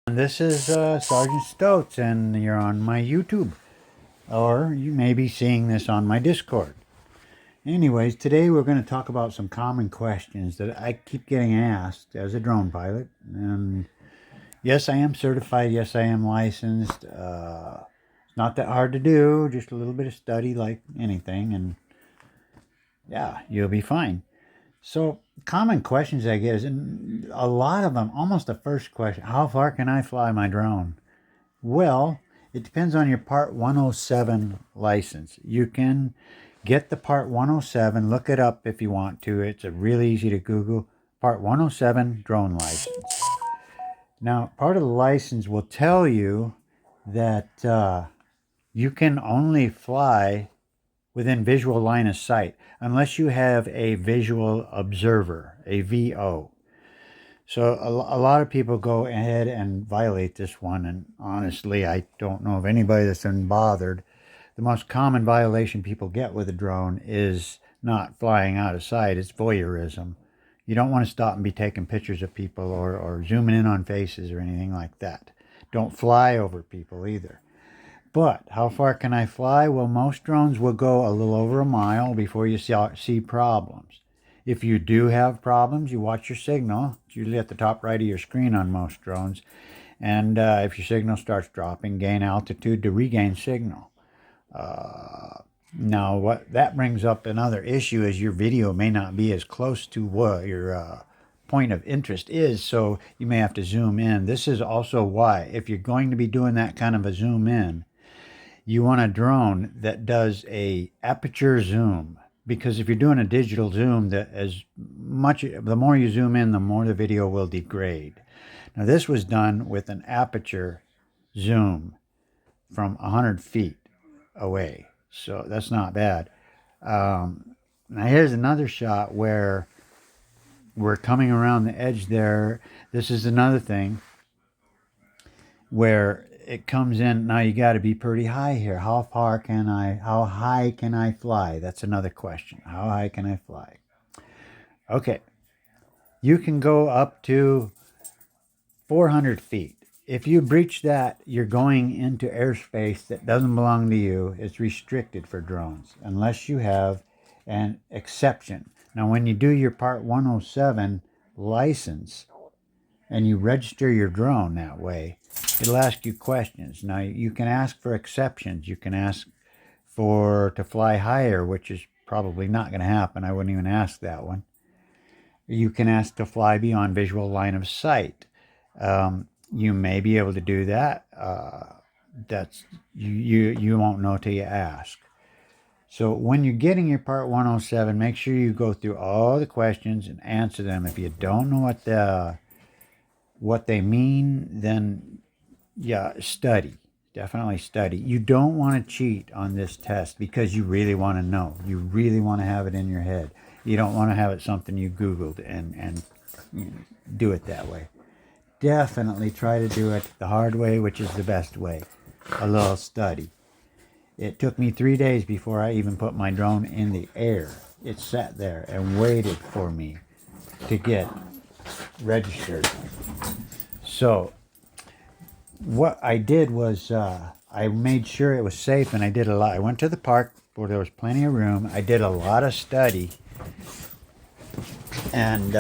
This is Sergeant Stoats, and you're on my YouTube. Or you may be seeing this on my Discord. Anyways, today we're going to talk about some common questions that I keep getting asked as a drone pilot. And yes, I am certified. Yes, I am licensed. It's not that hard to do, just a little bit of study like anything. And yeah, you'll be fine. So, common questions I get is, and a lot of them, almost the first question, how far can I fly my drone? Well, it depends on your Part 107 license. You can get the Part 107, look it up if you want to. It's a really easy to Google. Part 107 drone license. Now, part of the license will tell you that you can only fly within visual line of sight unless you have a visual observer, a VO. So a lot of people go ahead and violate this one, and honestly, I don't know of anybody that's been bothered. The most common violation people get with a drone is not flying out of sight. It's voyeurism. You don't want to stop and be taking pictures of people or zooming in on faces or anything like that. Don't fly over people either. But how far can I fly? Well, most drones will go a little over a mile before you see problems. If you do have problems, you watch your signal. It's usually at the top right of your screen on most drones. And if your signal starts dropping, gain altitude to regain signal. Now, what that brings up another issue is your video may not be as close to what your point of interest is, so you may have to zoom in. This is also why, if you're going to be doing that kind of a zoom in, you want a drone that does a aperture zoom, because if you're doing a digital zoom, the more you zoom in, the more the video will degrade. Now this was done with an aperture zoom from 100 feet away, so that's not bad. Now here's another shot where we're coming around the edge there. This is another thing where it comes in. Now you got to be pretty high here. How high can I fly? That's another question. How high can I fly? Okay. You can go up to 400 feet. If you breach that, you're going into airspace that doesn't belong to you. It's restricted for drones unless you have an exception. Now, when you do your Part 107 license and you register your drone that way, it'll ask you questions. Now, you can ask for exceptions. You can ask to fly higher, which is probably not going to happen. I wouldn't even ask that one. You can ask to fly beyond visual line of sight. You may be able to do that. That's you won't know till you ask. So when you're getting your Part 107, make sure you go through all the questions and answer them. If you don't know what they mean, then yeah, study. Definitely study. You don't want to cheat on this test because you really want to know. You really want to have it in your head. You don't want to have it something you Googled and do it that way. Definitely try to do it the hard way, which is the best way. A little study. It took me 3 days before I even put my drone in the air. It sat there and waited for me to get registered. So what I did was I made sure it was safe, and I did a lot. I went to the park where there was plenty of room. I did a lot of study and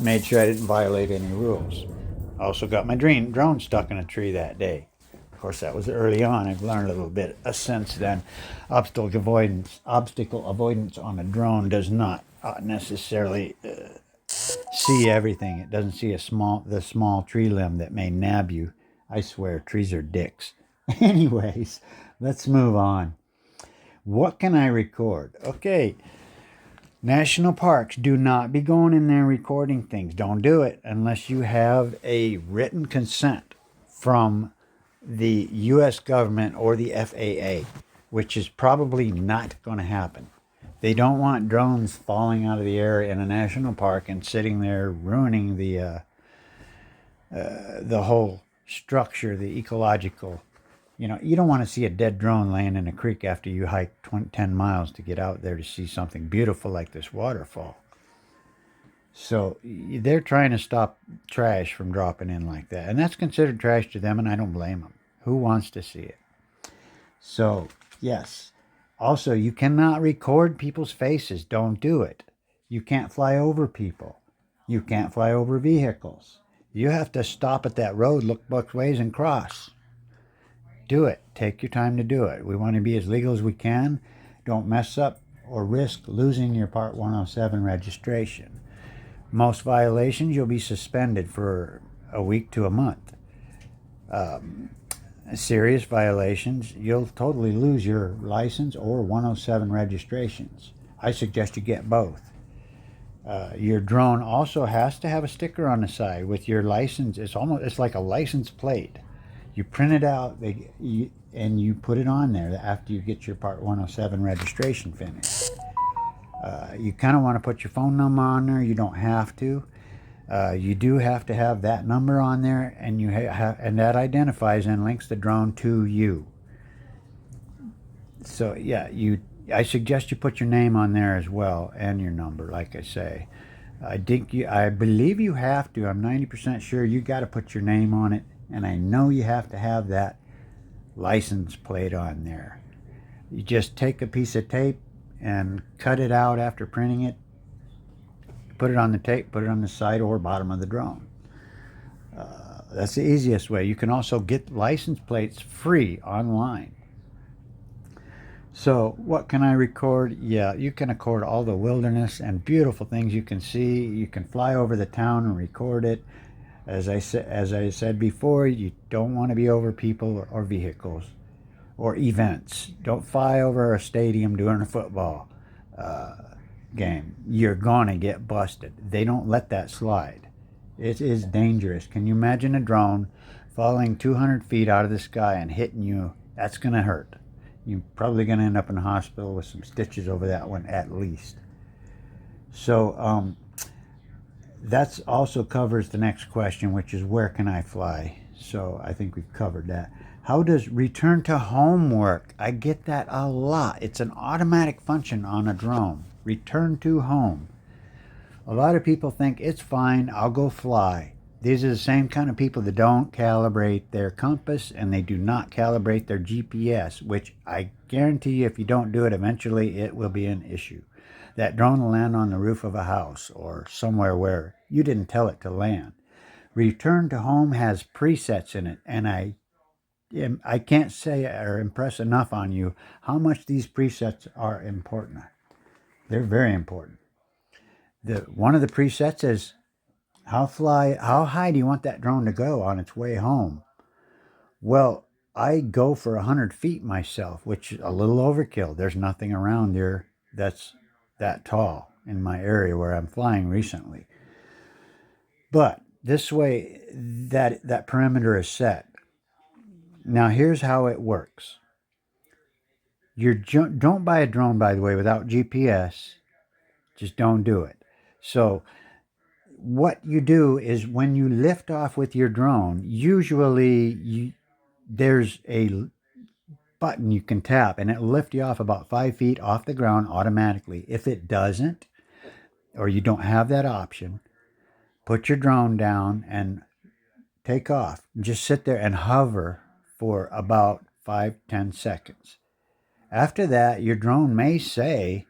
made sure I didn't violate any rules. I also got my drone stuck in a tree that day. Of course, that was early on. I've learned a little bit since then. Obstacle avoidance on a drone does not necessarily see everything. It doesn't see the small tree limb that may nab you. I swear, trees are dicks. Anyways, let's move on. What can I record? Okay, national parks, do not be going in there recording things. Don't do it unless you have a written consent from the U.S. government or the FAA, which is probably not going to happen. They don't want drones falling out of the air in a national park and sitting there ruining the whole structure, the ecological. You don't want to see a dead drone laying in a creek after you hike 10 miles to get out there to see something beautiful like this waterfall. So they're trying to stop trash from dropping in like that. And that's considered trash to them, and I don't blame them. Who wants to see it? So, yes. Also, you cannot record people's faces. Don't do it. You can't fly over people. You can't fly over vehicles. You have to stop at that road, look both ways, and cross. Do it. Take your time to do it. We want to be as legal as we can. Don't mess up or risk losing your Part 107 registration. Most violations, you'll be suspended for a week to a month. Serious violations, you'll totally lose your license or 107 registrations. I suggest you get both. Your drone also has to have a sticker on the side with your license. It's like a license plate. You print it out and you put it on there after you get your Part 107 registration finished. You kind of want to put your phone number on there. You don't have to. You do have to have that number on there, and and that identifies and links the drone to you. So yeah, I suggest you put your name on there as well and your number, like I say. I believe you have to. I'm 90% sure you got to put your name on it, and I know you have to have that license plate on there. You just take a piece of tape and cut it out after printing it. Put it on the tape, put it on the side or bottom of the drone. That's the easiest way. You can also get license plates free online. So what can I record? Yeah, you can record all the wilderness and beautiful things you can see. You can fly over the town and record it. As I said before, you don't want to be over people or vehicles or events. Don't fly over a stadium during a football game. You're gonna get busted. They don't let that slide. It is dangerous. Can you imagine a drone falling 200 feet out of the sky and hitting you? That's gonna hurt. You're probably gonna end up in the hospital with some stitches over that one at least. So that also covers the next question, which is where can I fly? So I think we've covered that. How does return to home work? I get that a lot. It's an automatic function on a drone. Return to home. A lot of people think it's fine, I'll go fly. These are the same kind of people that don't calibrate their compass and they do not calibrate their GPS, which I guarantee you if you don't do it, eventually it will be an issue. That drone will land on the roof of a house or somewhere where you didn't tell it to land. Return to home has presets in it, and I can't say or impress enough on you how much these presets are important. They're very important. One of the presets is how high do you want that drone to go on its way home? Well, I go for 100 feet myself, which is a little overkill. There's nothing around here that's that tall in my area where I'm flying recently. But this way, that perimeter is set. Now, here's how it works. Don't buy a drone, by the way, without GPS. Just don't do it. So what you do is when you lift off with your drone, usually there's a button you can tap and it'll lift you off about 5 feet off the ground automatically. If it doesn't, or you don't have that option, put your drone down and take off. Just sit there and hover for about 5-10 seconds. After that, your drone may say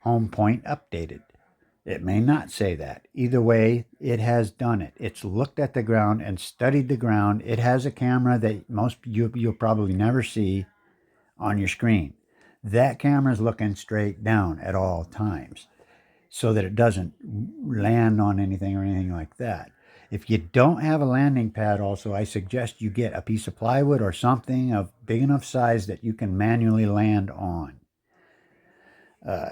home point updated. It may not say that. Either way, it has done it. It's looked at the ground and studied the ground. It has a camera that you'll probably never see on your screen. That camera is looking straight down at all times so that it doesn't land on anything or anything like that. If you don't have a landing pad also, I suggest you get a piece of plywood or something of big enough size that you can manually land on.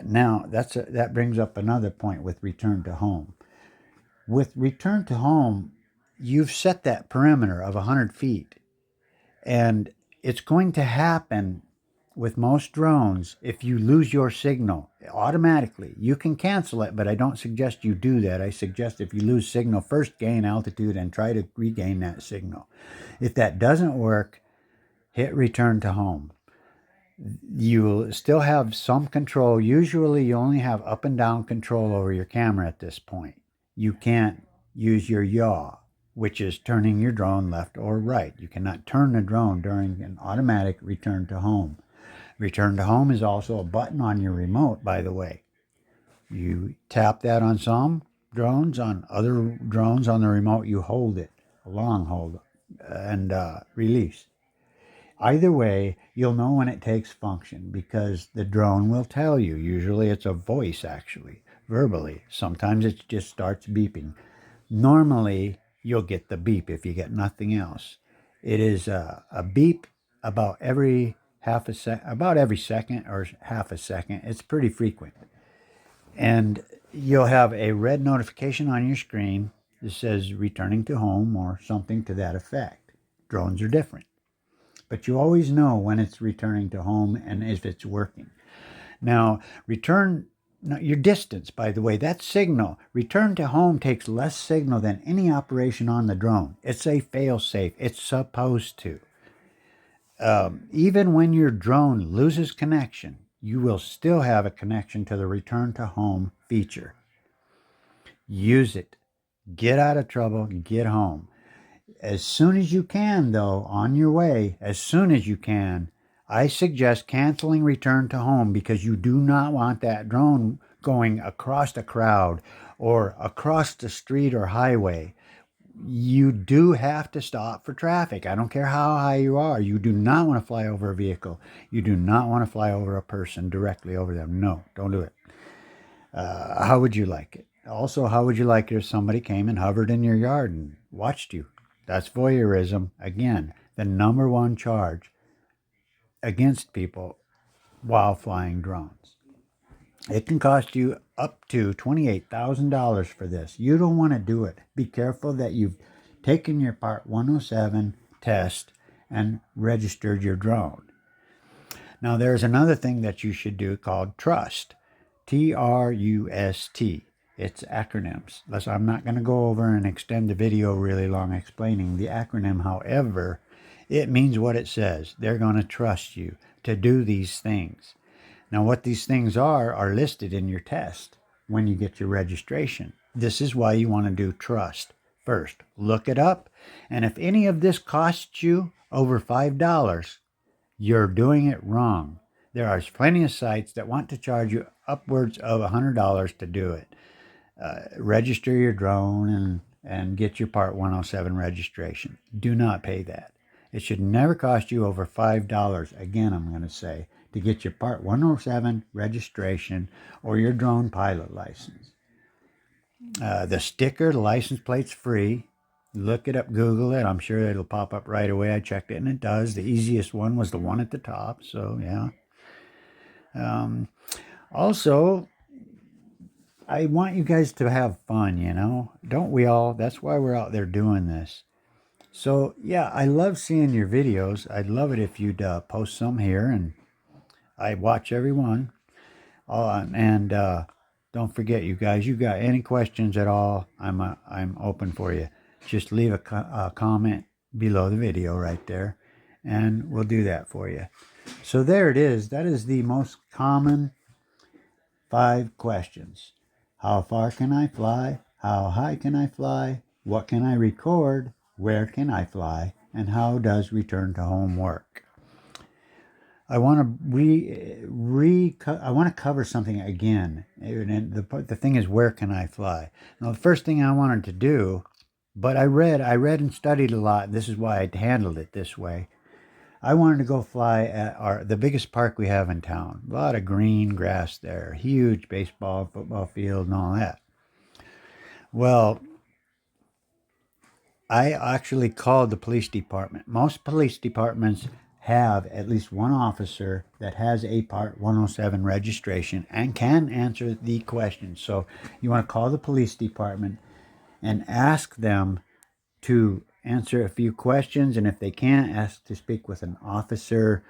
Now, that brings up another point with return to home. With return to home, you've set that perimeter of 100 feet, and it's going to happen with most drones if you lose your signal automatically. You can cancel it, but I don't suggest you do that. I suggest if you lose signal, first gain altitude and try to regain that signal. If that doesn't work, hit return to home. You will still have some control. Usually you only have up and down control over your camera at this point. you can't use your yaw, which is turning your drone left or right. You cannot turn the drone during an automatic return to home. Return to home is also a button on your remote, by the way. You tap that on some drones, on other drones on the remote, you hold it, a long hold, and release. Either way, you'll know when it takes function because the drone will tell you. Usually it's a voice, actually, verbally. Sometimes it just starts beeping. Normally, you'll get the beep if you get nothing else. It is a beep about every about every second or half a second. It's pretty frequent. And you'll have a red notification on your screen that says returning to home or something to that effect. Drones are different. But you always know when it's returning to home and if it's working. Now, your distance, by the way, that signal, return to home takes less signal than any operation on the drone. It's a fail-safe. It's supposed to. Even when your drone loses connection, you will still have a connection to the return to home feature. Use it. Get out of trouble. Get home. As soon as you can, though, on your way, as soon as you can, I suggest canceling return to home because you do not want that drone going across a crowd or across the street or highway. You do have to stop for traffic. I don't care how high you are. You do not want to fly over a vehicle. You do not want to fly over a person directly over them. No, don't do it. How would you like it? Also, how would you like it if somebody came and hovered in your yard and watched you? That's voyeurism. Again, the number one charge against people while flying drones. It can cost you up to $28,000 for this. You don't want to do it. Be careful that you've taken your Part 107 test and registered your drone. Now, there's another thing that you should do called TRUST. TRUST. It's acronyms. I'm not going to go over and extend the video really long explaining the acronym. However, it means what it says. They're going to trust you to do these things. Now, what these things are listed in your test when you get your registration. This is why you want to do TRUST first. Look it up. And if any of this costs you over $5, you're doing it wrong. There are plenty of sites that want to charge you upwards of $100 to do it. Register your drone and get your Part 107 registration. Do not pay that. It should never cost you over $5, again, I'm going to say, to get your Part 107 registration or your drone pilot license. The sticker, the license plate's free. Look it up, Google it. I'm sure it'll pop up right away. I checked it, and it does. The easiest one was the one at the top, so yeah. Also, I want you guys to have fun, Don't we all? That's why we're out there doing this. So, yeah, I love seeing your videos. I'd love it if you'd post some here, and I watch every one. And don't forget, you guys, you got any questions at all, I'm open for you. Just leave a comment below the video right there, and we'll do that for you. So there it is. That is the most common 5 questions. How far can I fly? How high can I fly? What can I record? Where can I fly? And how does return to home work? I want to cover something again. And the thing is, where can I fly? Now, the first thing I wanted to do, but I read and studied a lot. This is why I handled it this way. I wanted to go fly at the biggest park we have in town. A lot of green grass there, huge baseball, football field, and all that. Well, I actually called the police department. Most police departments have at least one officer that has a Part 107 registration and can answer the questions. So you want to call the police department and ask them to answer a few questions, and if they can't, ask to speak with an officer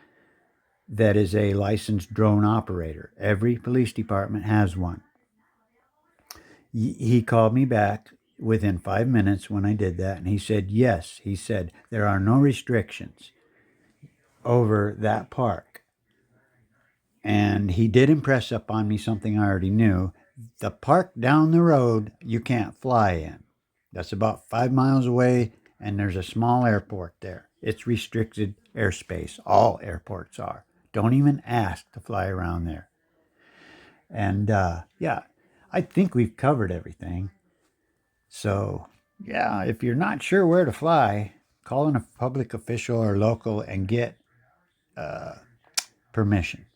that is a licensed drone operator. Every police department has one. He called me back within 5 minutes when I did that, and he said, yes, he said, there are no restrictions over that park. And he did impress upon me something I already knew, The park down the road, you can't fly in. That's about 5 miles away, and there's a small airport there. It's restricted airspace. All airports are. Don't even ask to fly around there. And yeah, I think we've covered everything. So yeah, if you're not sure where to fly, call in a public official or local and get permission.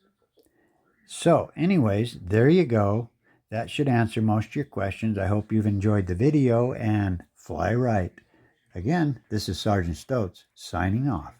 So anyways, there you go. That should answer most of your questions. I hope you've enjoyed the video, and fly right. Again, this is Sergeant Stotz signing off.